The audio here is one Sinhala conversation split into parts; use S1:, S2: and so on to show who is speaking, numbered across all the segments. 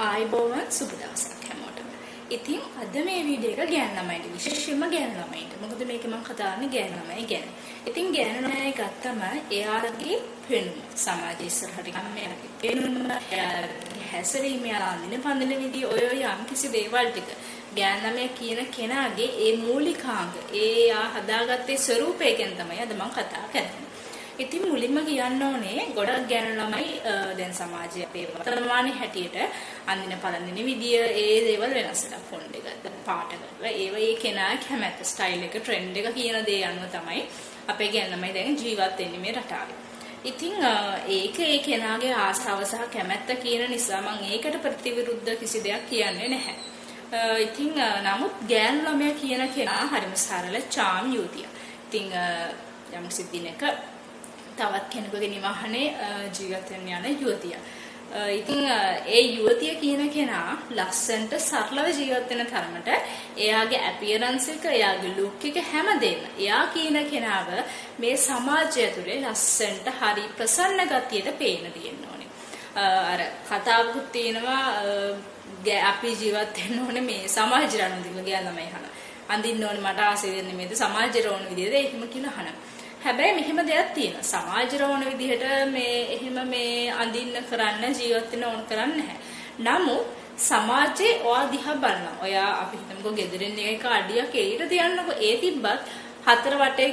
S1: ආයිබෝවන් සුබ දවසක් හැමෝටම. ඉතින් අද මේ වීඩියෝ එක ගෑනු ළමයින්ට විශේෂයෙන්ම ගෑනු ළමයින්ට. මොකද මේක මම කතා කරන්නේ ගෑනු ළමයි ගැන. ඉතින් ගෑනු ළමයි ගත්තම එයාලගේ පෙනුම සමාජයේ ඉස්සරහට ගන්න එයාලගේ පෙනුම හැසිරීම යාඳින පඳින විදිය ඔය යම් කිසි දේවල් ටික ගෑනු ළමයා කියන කෙනාගේ ඒ මූලිකාංග ඒ හදාගත්තේ ස්වරූපයෙන් තමයි අද මම කතා කරන්නේ. ඉතින් මුලින්ම කියන්න ඕනේ ගොඩක් ගෑනු ළමයි දැන් සමාජයේ අපේ වර්තමානයේ හැටියට අඳින පළඳින විදිය ඒ දේවල් වෙනස් වෙලා ෆොන්ට් එක පාට කරලා ඒ කෙනා කැමැත්ත ස්ටයිල් එක ට්‍රෙන්ඩ් එක කියන දේ අනුව තමයි අපේ ගෑනු ළමයි දැන් ජීවත් වෙන්නේ මේ රටාවේ. ඉතින් ඒක ඒ කෙනාගේ ආසාව සහ කැමැත්ත කියන නිසා මම ඒකට ප්‍රතිවිරුද්ධ කිසි දෙයක් කියන්නේ නැහැ. ඉතින් නමුත් ගෑනු ළමයා කියන කෙනා හරිම සරල චාම් යුතිය. ඉතින් යම් කිසි දිනක තවත් කෙනෙකුගේ නිවහනේ ජීවත් වෙන්න යන යුවතිය. ඉතින් ඒ යුවතිය කියන කෙනා ලස්සනට සරලව ජීවත් වෙන තරමට එයාගේ අපියරන්ස් එක, එයාගේ ලුක් එක හැමදේම එයා කියන කෙනාව මේ සමාජය තුළේ ලස්සනට හරි ප්‍රසන්න ගතියට පේන තියෙන්න ඕනේ. අර කතාවකුත් තියෙනවා අපි ජීවත් වෙන්න ඕනේ මේ සමාජයට අනුව ගෑනු ළමයි අහන. අඳින්න ඕනේ මට ආසෙ දෙන්නේ මේද සමාජයට ඕන විදිහට එහෙම කියලා අහනවා. හැබැයි මෙහෙම දෙයක් තියෙනවා. සමාජයට ඕන විදිහට එහෙම අඳින්න කරන්න ජීවත් වෙන්න ඕන කරන්නේ නැහැ. නමුත් සමාජයේ ඔයා දිහා බලනවා. ඔයා අපි හිතමුකෝ ගෙදරින් එක අඩියක් එළියට තියන්නකෝ. ඒ තිබ්බත් හතර වටේ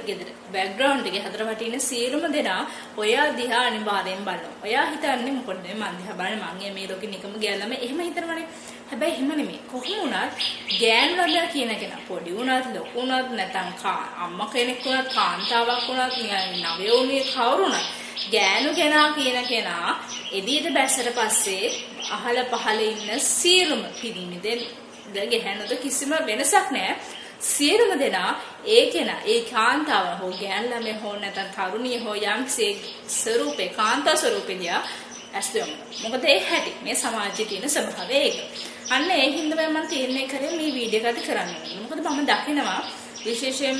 S1: ගෙදර බෑග්ග්‍රවුන්ඩ් එකේ හතර වටේ ඉන්න සියලුම දෙනා ඔයා දිහා අනිවාර්යෙන් බලනවා. ඔයා හිතන්නේ මොකද මං දිහා බලන්නේ මං මේ ලෝකෙ නිකම ගෑනම එහෙම හිතනවනේ. හැබැයි එහෙම නෙමෙයි. කොහොම වුණත් ගෑනු ළමයා කියන කෙනා පොඩි වුණත් ලොකු වුණත් නැත්නම් අම්මා කෙනෙක් වුණත් කාන්තාවක් වුණත් නවයෝනිය කවුරුණත් ගෑනු කෙනා කියන කෙනා එදියට බැස්සට පස්සේ අහල පහල ඉන්න සියලුම පිරිමිදෙන් ගැහැණුද කිසිම වෙනසක් නැහැ. සියලුම දෙනා ඒ කෙනා ඒ කාන්තාව හෝ ගෑනු ළමයා හෝ නැත්නම් තරුණිය හෝ යම්සේ ස්වරූපේ කාන්තා ස්වරූපෙදියා ඇස්තෙම. මොකද ඒ හැටි මේ සමාජයේ තියෙන ස්වභාවය ඒක. අන්න ඒ හින්දා මම තීරණය කරේ මේ වීඩියෝ එකට කරන්න ඕනේ. මොකද මම දකිනවා විශේෂයෙන්ම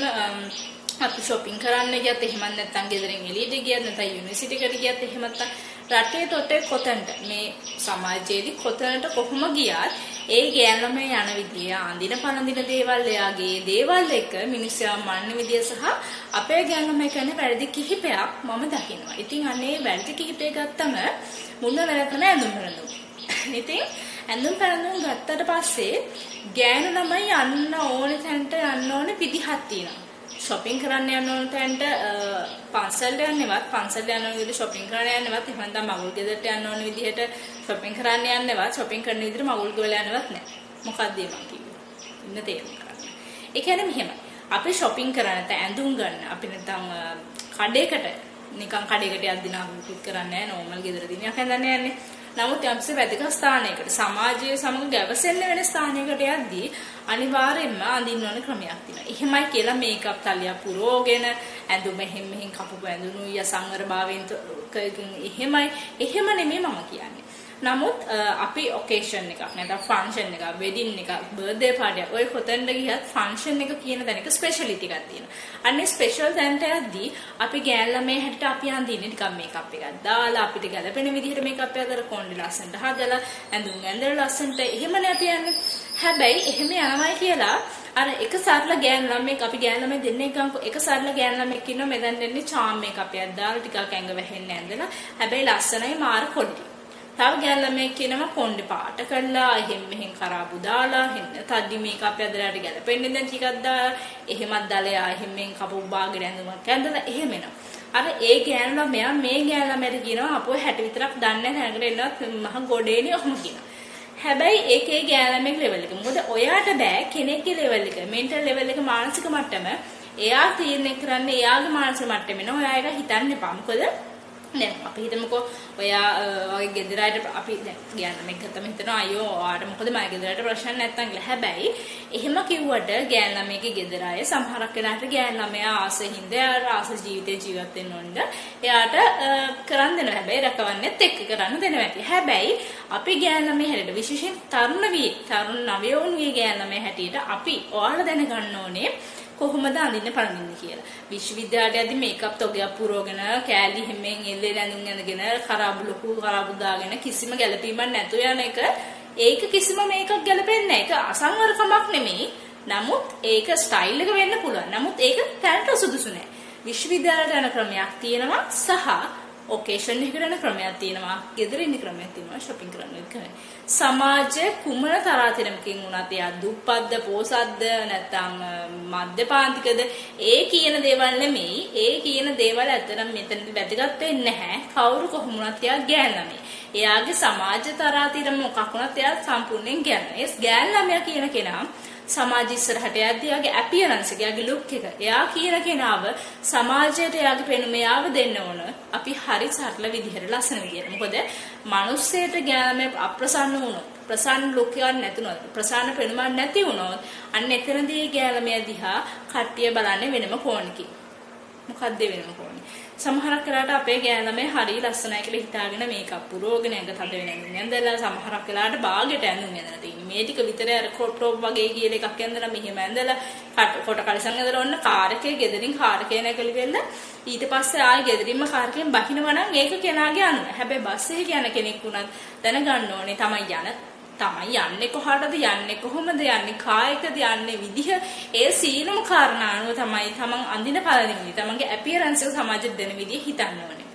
S1: අපි shopping කරන්න ගියත් එහෙම නැත්නම් ගෙදරින් එළියට ගියත් නැත්නම් යුනිවර්සිටි එකට ගියත් එහෙම නැත්නම් රටේ තොටේ කොතනට මේ සමාජයේදී කොතනට කොහොම ගියත් ඒ ගෑනු ළමයා යන විදිය අඳින පළඳින දේවල් එයාගේ දේවල් එක මිනිස්සයා මන්න විදිය සහ අපේ ගෑනු ළමයා කරන වැරදි කිහිපයක් මම දකිනවා. ඉතින් අනේ වැරදි කිහිපය ගත්තම මුල වැරද්ද තමයි ඇඳුම් පැළඳුම්. ඉතින් ඇඳුම් පැළඳුම් ගත්තට පස්සේ ගෑනු ළමයි යන්න ඕනේ තැනට යන්න ඕනේ විදිහක් තියෙනවා. shopping කරන්න යන ඕන තැනට පන්සලට යන්නවත් පන්සලට යන විදිහට shopping කරන්න යන්නවත් එහෙම නැත්නම් මගුල් ගෙදරට යන්න ඕන විදිහට shopping කරන්න යන්නවත් shopping කරන විදිහට මගුල් ගෙවල යන්නවත් නැහැ. මොකක්ද මේ මම කිව්වේ? ඉන්න තේරුම් ගන්න. ඒ කියන්නේ මෙහෙමයි. අපි shopping කරන්න නැත්නම් ඇඳුම් ගන්න අපි නැත්නම් කඩේකට නිකන් කඩේකට යද්දී නම් කුත් කරන්නේ නැහැ. normal ගෙදර දිනයක් හඳන්නේ යන්නේ. නමුත් යම්සේ වැදගත් ස්ථානයකට සමාජයේ සමග ගැවසෙන්න වෙන ස්ථානයකට යද්දී අනිවාර්යයෙන්ම අඳින්න ඕන ක්‍රමයක් තියෙනවා. එහෙමයි කියලා මේකප් තලියක් පුරවගෙන ඇඳුම මෙහෙන් කපපු ඇඳුණු යසංවරභාවයෙන් එහෙම නෙමෙයි මම කියන්නේ. නමුත් අපි ඔකේෂන් එකක් නැත්නම් ෆන්ක්ෂන් එකක් වෙඩින් එකක් බර්ත්ඩේ පාර්ටි එකක් ඔය කොතනද ගියත් ෆන්ක්ෂන් එක කියන තැනක ස්පෙෂලිටි එකක් තියෙනවා. අන්නේ ස්පෙෂල් තැනට යද්දී අපි ගෑනු ළමයි හැටියට අපි අඳින්නේ නිකන් මේකප් එකක් දාලා අපිට ගැලපෙන විදිහට මේකප් එක දාලා කොණ්ඩේ ලස්සනට හදලා ඇඳුම් ඇඳලා ලස්සනට එහෙමනේ අපි යන්නේ. හැබැයි එහෙම යනවයි කියලා අර එක සරල ගෑනු ළමෙක් අපි ගෑනු ළමයි දෙන්නෙක් ගමු එක සරල ගෑනු ළමෙක් ඉන්නවා මෙතන දෙන්නේ චාම් මේකප් එකක් දාලා ටිකක් ඇඟ වැහෙන්න ඇඳලා හැබැයි ලස්සනයි මාර පොඩි. තව ගෑනු ළමෙක් කියනවා කොණ්ඩේ පාට කරලා එහෙම මෙහෙන් කරාබු දාලා හෙන්න තඩි මේකප් ඇදලාට ගැලපෙන්නේ දැන් ටිකක් දාලා එහෙමත් දාලා එහෙම මෙන් කපු බාගෙට ඇඳුමක් ඇඳලා එහෙම එනවා. අර ඒ ගෑනු ළමයා මේ ගෑනු ළමයට කියනවා අපෝ 60 විතරක් දන්නේ නැහැ නැගට එන්නත් මහ ගොඩේනේ ඔහොම කියනවා. හැබැයි ඒකේ ගෑනු ළමෙක් ලෙවල් එක. මොකද ඔයාට බෑ කෙනෙක්ගේ ලෙවල් එක මෙන්ටල් ලෙවල් එක මානසික මට්ටම එයා තීරණය කරන්නේ එයාගේ මානසික මට්ටමේ නෝ එයා ඒක හිතන්න එපා. මොකද දැන් අපි හිතමුකෝ ඔයා වගේ ගෙදරට අපි දැන් ගෑනු ළමෙක් ගත්තම හිතනවා අයියෝ ඔයාට මොකද මගේ ගෙදරට ප්‍රශ්න නැත්තම් කියලා. හැබැයි එහෙම කිව්වට ගෑනු ළමයිගේ ගෙදර අය සමහරක් වෙලාවට ගෑනු ළමයා ආසෙහිඳ ආස ජීවිතේ ජීවත් වෙන්න ඕනද එයාට කරන් දෙනවා. හැබැයි රකවන්නෙත් එක්ක කරන්න දෙනවා ඇති. හැබැයි අපි ගෑනු ළමයි හැටියට විශේෂයෙන් තරුණ නවයෝන්ගේ ගෑනු ළමයි හැටියට අපි ඔයාලා දැනගන්න ඕනේ කොහොමද අඳින්න පළඳින්නේ කියලා. විශ්වවිද්‍යාලයේදී මේකප් තොගයක් පුරවගෙන කෑලි හැමෙන් එල්ලේ රැඳුම් ඇඳගෙන කරාබු දාගෙන කිසිම ගැළපීමක් නැතුව යන එක ඒක කිසිම මේකක් ගැළපෙන්නේ නැහැ. ඒක අසංවරකමක් නෙමෙයි. නමුත් ඒක ස්ටයිල් එක වෙන්න පුළුවන්. නමුත් ඒක තැනට සුදුසු නැහැ. විශ්වවිද්‍යාලයට යන ක්‍රමයක් තියෙනවා සහ ඔකේෂන් එකකට යන ක්‍රමයක් තියෙනවා. ගෙදර ඉන්න ක්‍රමයක් තියෙනවා. shopping කරන එක. සමාජ කුමන තරාතිරමකින් වුණත් එයා දුප්පත්ද පොසත්ද නැත්නම් මධ්‍යපාන්තිකද ඒ කියන දේවල් නෙමෙයි. ඒ කියන දේවල් ඇත්තටම මෙතන වැදගත් වෙන්නේ නැහැ. කවුරු කොහොම වුණත් එයා ගෑන් ළමයි. එයාගේ සමාජ තරාතිරම මොකක් වුණත් එයා සම්පූර්ණයෙන් ගෑන්. ඒ ගෑන් ළමයා කියන කෙනා සමාජ ඉස්සරහට යද්දී එයාගේ අපියරන්ස් එක, එයාගේ ලුක් එක, එයා කියන කෙනාව සමාජයට එයාගේ පෙනුම එයාව දෙන්න ඕන. අපි හරි සරල විදිහට ලස්සන විදිහට. මොකද මිනිස්සෙට ගෑම අප්‍රසන්න වුණොත්, ප්‍රසන්න ලුක් එකක් නැතුනොත්, ප්‍රසන්න පෙනුමක් නැති වුණොත් අන්න එතනදී ගෑලමයා දිහා කට්ටිය බලන්නේ වෙනම කෝණකින්. මොකක්ද වෙනම කෝණේ? සමහරක් වෙලාවට අපේ ගෑනමේ හරි ලස්සනයි කියලා හිතාගෙන මේකප් පුරවගෙන ඇඟ තද වෙනින් ඇඳලා සමහරක් වෙලාවට බාගෙට ඇඳුම් ඇඳලා තියෙන්නේ. මේ ටික විතරේ අර ක්‍රොප් ටොප් වගේ කියලා එකක් ඇඳලා මෙහෙම ඇඳලා කොට කලිසම් ඇඳලා ඔන්න කාර් එකේ ගෙදරින් කාර් එකේ නැගලි වෙන්න ඊට පස්සේ ආයෙ ගෙදරින්ම කාර් එකෙන් බහිනවා නම් ඒක කෙනාගේ අනුව. හැබැයි බස් එකේ යන කෙනෙක් වුණත් දැනගන්න ඕනේ තමයි යන්නේ කොහාටද යන්නේ කොහොමද යන්නේ කායකද යන්නේ විදිහ ඒ සීලම කාරණා අනුව තමයි තමන් අඳින පළඳින තමන්ගේ අපියරන්ස් එක සමාජෙට දෙන විදිහ හිතන්න ඕනේ.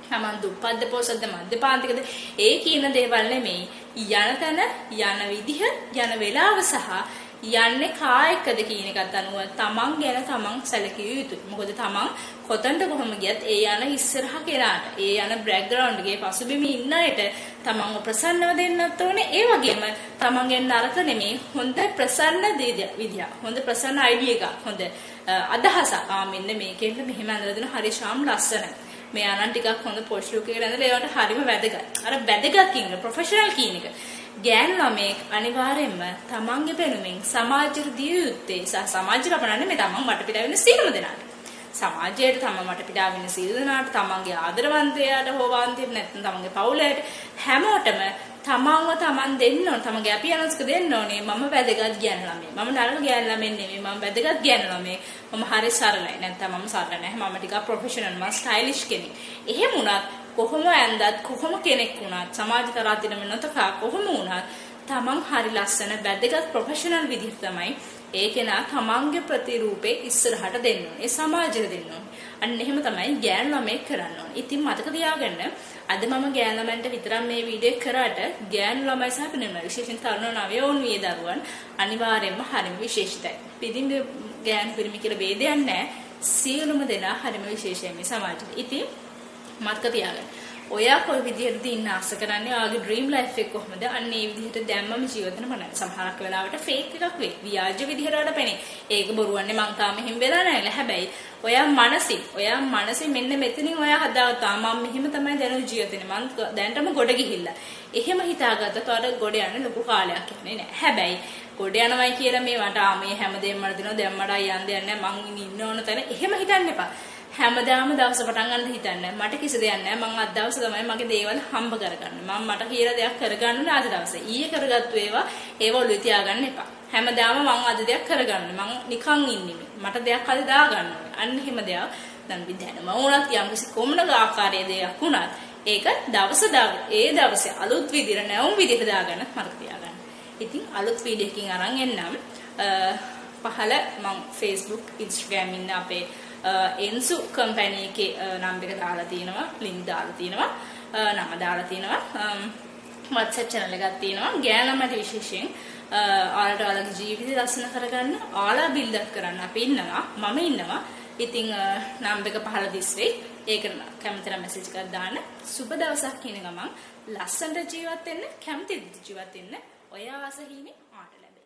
S1: තමන් දුප්පත්ද පොසත්ද මධ්‍යපාන්තිකද ඒ කියන දේවල් නෙමෙයි. යන තැන යන විදිහ යන වේලාව සහ යන්නේ කායකද කියන එකත් අනුව තමන් ගැන තමන් සැලකිය යුතුයි. මොකද තමන් කොතනට කොහොම ගියත් ඒ යන ඉස්සරහ කෙනාට ඒ යන බෑග්ග්‍රවුන්ඩ් එකේ පසුබිමේ ඉන්න අයට තමන්ව ප්‍රසන්නව දෙන්නත් ඕනේ. ඒ වගේම තමන්ගෙන් නරක නෙමෙයි හොඳ ප්‍රසන්න විදිය. හොඳ ප්‍රසන්න අයිඩියා එකක්. හොඳ අදහසක්. මෙන්න මේකෙන් මෙහෙම ඇඳලා දෙන හරි ශාම් ලස්සන. මෙයා නම් ටිකක් හොඳ පොෂ් ලුක් එකකට ඇඳලා ඒවට හරිම වැදගත්. අර වැදගත් කියන ප්‍රොෆෙෂනල් කියන එක. ගෑන් ළමෙක් අනිවාර්යයෙන්ම තමන්ගේ පෙනුමෙන් සමාජයට දිය යුත්තේ සමාජයට අපනන්නේ මේ තමන් වටපිටා වෙන සියලුම දෙනාට. සමාජයට තමන් වටපිටා වෙන සියලු දෙනාට තමන්ගේ ආදරවන්තයාට හෝ වාන්තියට නැත්නම් තමන්ගේ පවුලට හැමෝටම තමන්ව තමන් දෙන්න ඕන. තමන්ගේ අපියනස්ක දෙන්න ඕනේ. මම වැදගත් ගෑන් ළමයි. මම නරක ගෑන් ළමෙක් නෙමෙයි. මම වැදගත් ගෑන් ළමයි. මම හරි සරලයි. නැත්නම් මම සරල නැහැ. මම ටිකක් ප්‍රොෆෙෂනල් මම ස්ටයිලිෂ් කෙනෙක්. එහෙම වුණත් කොහොම ඇඳත් කොහොම කෙනෙක් වුණත් සමාජ තරාතිරම නොතකා කොහොම වුණත් තමන් හරි ලස්සන වැදගත් ප්‍රොෆෙෂනල් විදිහට තමයි ඒ කෙනා තමන්ගේ ප්‍රතිරූපේ ඉස්සරහට දෙන්න ඕනේ. ඒ සමාජයට දෙන්න ඕනේ. අන්න එහෙම තමයි ගෑන් ළමෙක් කරන්න ඕනේ. ඉතින් මතක තියාගන්න අද මම ගෑන් ළමයන්ට විතරක් මේ වීඩියෝ කරාට ගෑන් ළමයි සහ පිරිමි විශේෂයෙන් තරුණ නවයෝන් විය දරුවන් අනිවාර්යයෙන්ම හරිම විශේෂිතයි. පිටින් ගෑන් පිරිමි කියලා ભેදයක් නැහැ. සියලුම දෙනා හරිම විශේෂයි මේ සමාජෙට. ඉතින් මතක තියාගන්න. ඔයා කොයි විදිහටද ඉන්න ආස කරන්නේ? ඔයාගේ ඩ්‍රීම් ලයිෆ් එක කොහොමද? අන්න ඒ විදිහට දැම්මම ජීවිතේම බලන්න. සමහරක් වෙලාවට ෆේක් එකක් වෙයි. ව්‍යාජ විදිහට වඩ පෙනේ. ඒක බොරුවන්නේ මං තාම එහෙම වෙලා නැහැ. හැබැයි ඔයා මනසින් මෙන්න මෙතනින් ඔයා හදාගත්තා මම මෙහෙම තමයි දැනුයි ජීවිතේ. මං දැනටම ගොඩ ගිහිල්ලා. එහෙම හිතාගත්තොත් ඔයාට ගොඩ යන්න ලොකු කාලයක් යන්නේ නැහැ. හැබැයි ගොඩ යනවයි කියලා මේවට මේ හැමදේම මට දෙනවා දැන් මට යන්න දෙයක් නැහැ. මං ඉන්න ඕන තැන එහෙම හිතන්න එපා. හැමදාම දවස පටන් ගන්න හිතන්නේ මට කිසි දෙයක් නැහැ. මං අද දවසේ තමයි මගේ දේවල් හම්බ කරගන්නේ. මම මට කියලා දෙයක් කරගන්න ඕනේ අද දවසේ. ඊයේ කරගත්තු ඒව ඔළුවේ තියාගන්න එපා. හැමදාම මං අද දෙයක් කරගන්නේ. මං නිකන් ඉන්නේ. මට දෙයක් අද දාගන්න ඕනේ. අන්න එහෙම දෙයක් දැන් විද්‍යාවම වුණත් යම් කිසි කොමන ආකාරයේ දෙයක් වුණත් ඒක ඒ දවසේ අලුත් විදිහට නැවුම් විදිහට දාගන්න මතක තියාගන්න. ඉතින් අලුත් වීඩියෝ එකකින් අරන් එන්නම්. පහල මං Facebook Instagram ඉන්න අපේ එන්සු කම්පැනි එකේ නම් එක දාලා තියෙනවා, ලින්ක් දාලා තියෙනවා, නම දාලා තියෙනවා, WhatsApp channel එකක් තියෙනවා. ගෑන් ළමයට විශේෂයෙන් ඔයාලගේ ජීවිතය ලස්සන කරගන්න, ඔයාලා බිල්ඩ් අප් කරන්න අපි ඉන්නවා, මම ඉන්නවා. ඉතින් නම් එක පහල දිස්වේ. ඒක කැමති නම් මැසේජ් එකක් දාන්න. සුබ දවසක් කියන ගමන් ලස්සනට ජීවත් වෙන්න, කැමති ජීවත් වෙන්න. ඔය ආස හිමි ආට ලැබේ.